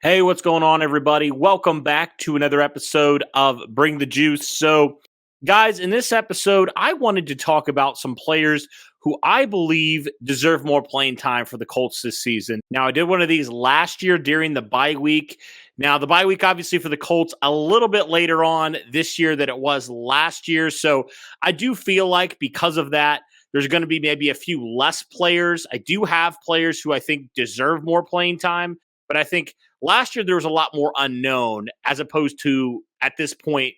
Hey, what's going on, everybody? Welcome back to another episode of Bring the Juice. So, guys, in this episode, I wanted to talk about some players who I believe deserve more playing time for the Colts this season. Now, I did one of these last year during the bye week. Now, the bye week, obviously, for the Colts, a little bit later on this year than it was last year. So, I do feel like because of that, there's going to be maybe a few less players. I do have players who I think deserve more playing time, but I think last year, there was a lot more unknown as opposed to at this point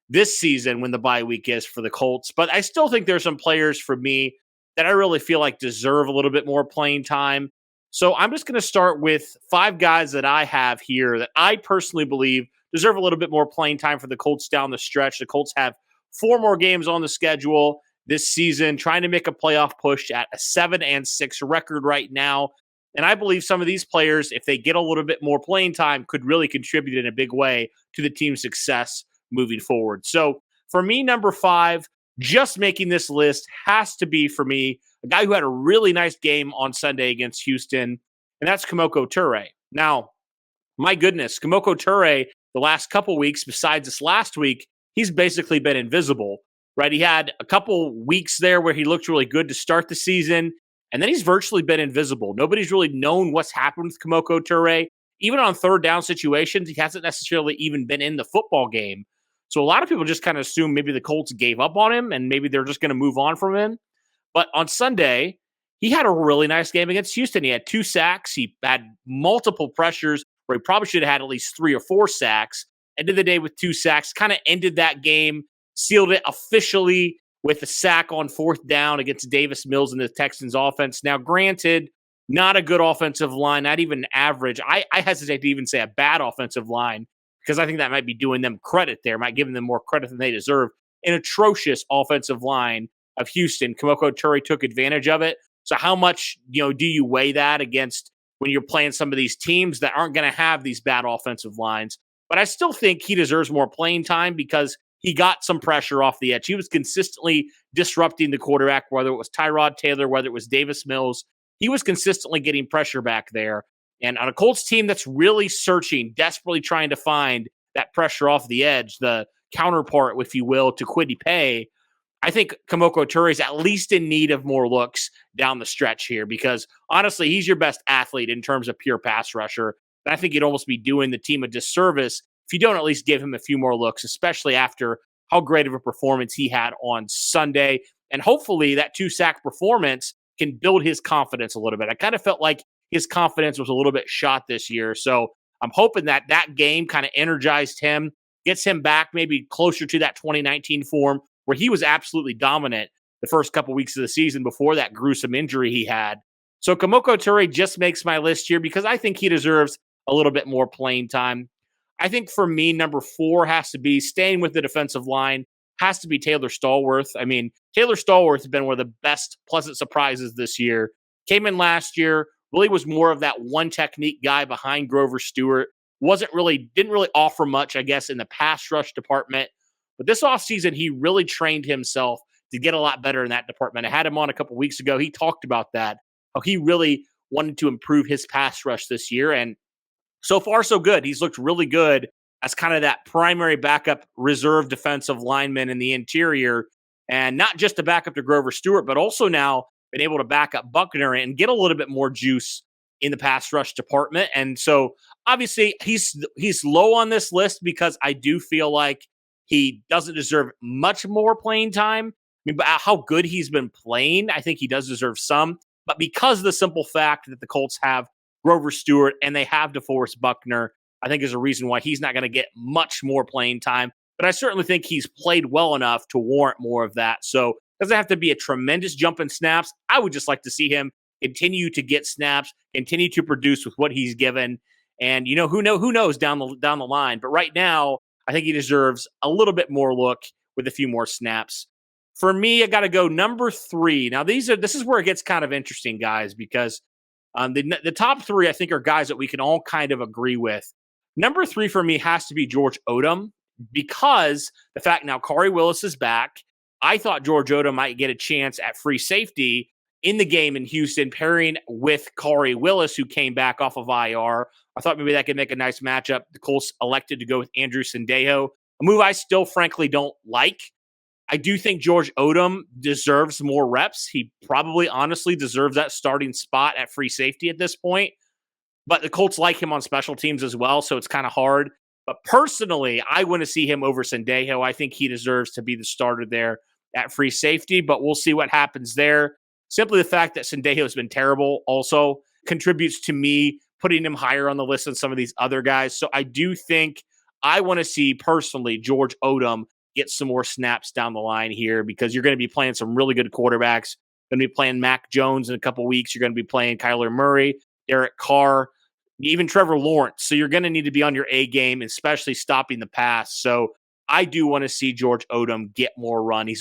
this season when the bye week is for the Colts. But I still think there's some players for me that I really feel like deserve a little bit more playing time. So I'm just going to start with 5 guys that I have here that I personally believe deserve a little bit more playing time for the Colts down the stretch. The Colts have 4 more games on the schedule this season, trying to make a playoff push at a 7-6 record right now. And I believe some of these players, if they get a little bit more playing time, could really contribute in a big way to the team's success moving forward. So for me, number 5, just making this list has to be, for me, a guy who had a really nice game on Sunday against Houston, and that's Komoko Turay. Now, my goodness, Komoko Turay, the last couple weeks, besides this last week, he's basically been invisible, right? He had a couple weeks there where he looked really good to start the season, and then he's virtually been invisible. Nobody's really known what's happened with Komoko Turay. Even on third down situations, he hasn't necessarily even been in the football game. So a lot of people just kind of assume maybe the Colts gave up on him and maybe they're just going to move on from him. But on Sunday, he had a really nice game against Houston. He had 2 sacks. He had multiple pressures where he probably should have had at least 3 or 4 sacks. Ended the day with 2 sacks, kind of ended that game, sealed it officially with a sack on 4th down against Davis Mills and the Texans offense. Now, granted, not a good offensive line, not even average. I hesitate to even say a bad offensive line because I think that might be doing them credit there, might give them more credit than they deserve. An atrocious offensive line of Houston. Komoko Turay took advantage of it. So how much, do you weigh that against when you're playing some of these teams that aren't going to have these bad offensive lines? But I still think he deserves more playing time because he got some pressure off the edge. He was consistently disrupting the quarterback, whether it was Tyrod Taylor, whether it was Davis Mills. He was consistently getting pressure back there. And on a Colts team that's really searching, desperately trying to find that pressure off the edge, the counterpart, if you will, to Kwity Paye, I think Komoko Turay is at least in need of more looks down the stretch here because, honestly, he's your best athlete in terms of pure pass rusher. And I think you'd almost be doing the team a disservice if you don't at least give him a few more looks, especially after how great of a performance he had on Sunday. And hopefully that 2-sack performance can build his confidence a little bit. I kind of felt like his confidence was a little bit shot this year. So I'm hoping that that game kind of energized him, gets him back maybe closer to that 2019 form where he was absolutely dominant the first couple weeks of the season before that gruesome injury he had. So Komoko Turay just makes my list here because I think he deserves a little bit more playing time. I think for me, number 4 has to be, staying with the defensive line, has to be Taylor Stallworth. I mean, Taylor Stallworth has been one of the best pleasant surprises this year. Came in last year, really was more of that one technique guy behind Grover Stewart. Didn't really offer much, I guess, in the pass rush department. But this offseason, he really trained himself to get a lot better in that department. I had him on a couple weeks ago. He talked about that, how he really wanted to improve his pass rush this year. And so far, so good. He's looked really good as kind of that primary backup reserve defensive lineman in the interior. And not just a backup to Grover Stewart, but also now been able to back up Buckner and get a little bit more juice in the pass rush department. And so obviously he's low on this list because I do feel like he doesn't deserve much more playing time. I mean, but how good he's been playing, I think he does deserve some. But because of the simple fact that the Colts have Grover Stewart and they have DeForest Buckner, I think is a reason why he's not going to get much more playing time. But I certainly think he's played well enough to warrant more of that. So it doesn't have to be a tremendous jump in snaps. I would just like to see him continue to get snaps, continue to produce with what he's given. And, who knows down the line. But right now, I think he deserves a little bit more look with a few more snaps. For me, I got to go number 3. Now, this is where it gets kind of interesting, guys, because the top 3, I think, are guys that we can all kind of agree with. Number 3 for me has to be George Odum because the fact now Khari Willis is back. I thought George Odum might get a chance at free safety in the game in Houston, pairing with Corey Willis, who came back off of IR. I thought maybe that could make a nice matchup. The Colts elected to go with Andrew Sendejo, a move I still frankly don't like. I do think George Odum deserves more reps. He probably honestly deserves that starting spot at free safety at this point. But the Colts like him on special teams as well, so it's kind of hard. But personally, I want to see him over Sendejo. I think he deserves to be the starter there at free safety, but we'll see what happens there. Simply the fact that Sendejo has been terrible also contributes to me putting him higher on the list than some of these other guys. So I do think I want to see personally George Odum get some more snaps down the line here, because you're going to be playing some really good quarterbacks. You're going to be playing Mac Jones in a couple weeks. You're going to be playing Kyler Murray, Derek Carr, even Trevor Lawrence. So you're going to need to be on your A game, especially stopping the pass. So I do want to see George Odum get more run. I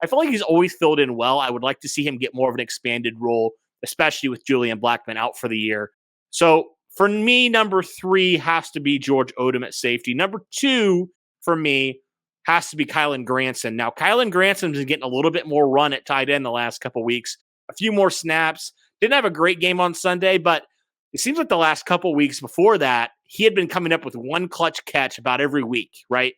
feel like he's always filled in well. I would like to see him get more of an expanded role, especially with Julian Blackmon out for the year. So for me, number 3 has to be George Odum at safety. Number 2 for me has to be Kylen Granson. Now, Kylen Granson has been getting a little bit more run at tight end the last couple weeks. A few more snaps. Didn't have a great game on Sunday, but it seems like the last couple weeks before that, he had been coming up with one clutch catch about every week, right?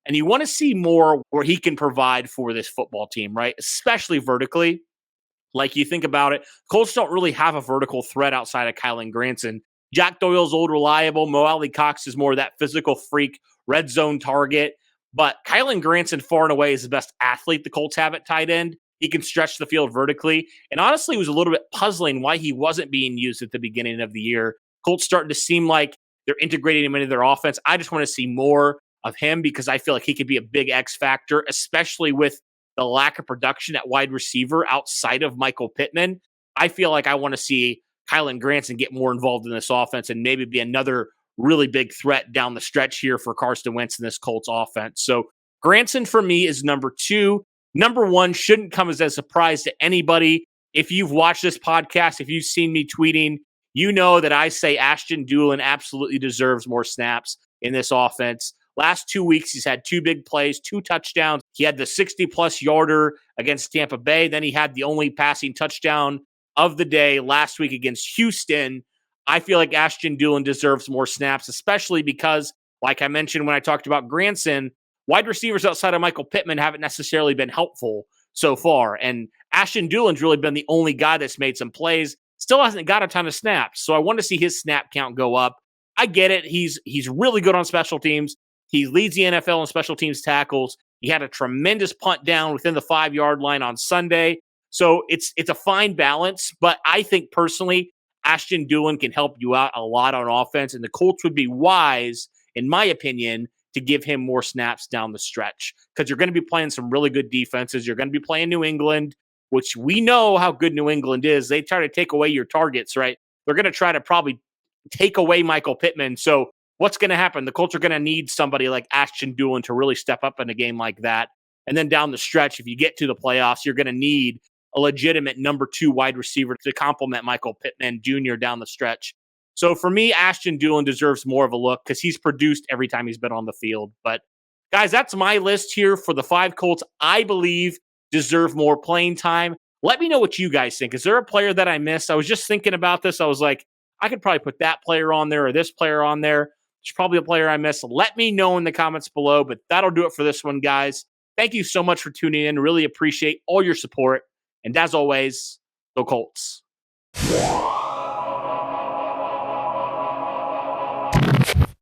And you want to see more where he can provide for this football team, right? Especially vertically. Like you think about it, Colts don't really have a vertical threat outside of Kylen Granson. Jack Doyle's old reliable. Mo Alley Cox is more of that physical freak, red zone target. But Kylen Granson far and away is the best athlete the Colts have at tight end. He can stretch the field vertically. And honestly, it was a little bit puzzling why he wasn't being used at the beginning of the year. Colts starting to seem like they're integrating him into their offense. I just want to see more of him, because I feel like he could be a big X factor, especially with the lack of production at wide receiver outside of Michael Pittman. I feel like I want to see Kylen Granson get more involved in this offense and maybe be another really big threat down the stretch here for Carson Wentz in this Colts offense. So Granson for me is number 2. Number 1 shouldn't come as a surprise to anybody. If you've watched this podcast, if you've seen me tweeting, you know that I say Ashton Doolin absolutely deserves more snaps in this offense. Last 2 weeks, he's had 2 big plays, 2 touchdowns. He had the 60-plus yarder against Tampa Bay. Then he had the only passing touchdown of the day last week against Houston. I feel like Ashton Doolin deserves more snaps, especially because, like I mentioned when I talked about Granson, wide receivers outside of Michael Pittman haven't necessarily been helpful so far. And Ashton Doolin's really been the only guy that's made some plays. Still hasn't got a ton of snaps. So I want to see his snap count go up. I get it. He's really good on special teams. He leads the NFL in special teams tackles. He had a tremendous punt down within the 5-yard line on Sunday. So it's a fine balance. But I think personally, Ashton Doolin can help you out a lot on offense. And the Colts would be wise, in my opinion, to give him more snaps down the stretch, because you're going to be playing some really good defenses. You're going to be playing New England, which we know how good New England is. They try to take away your targets, right? They're going to try to probably take away Michael Pittman. So what's going to happen? The Colts are going to need somebody like Ashton Doolin to really step up in a game like that. And then down the stretch, if you get to the playoffs, you're going to need a legitimate number 2 wide receiver to complement Michael Pittman Jr. down the stretch. So for me, Ashton Doolin deserves more of a look, because he's produced every time he's been on the field. But guys, that's my list here for the 5 Colts I believe deserve more playing time. Let me know what you guys think. Is there a player that I missed? I was just thinking about this. I was like, I could probably put that player on there or this player on there. There's probably a player I missed. Let me know in the comments below, but that'll do it for this one, guys. Thank you so much for tuning in. Really appreciate all your support. And as always, go Colts.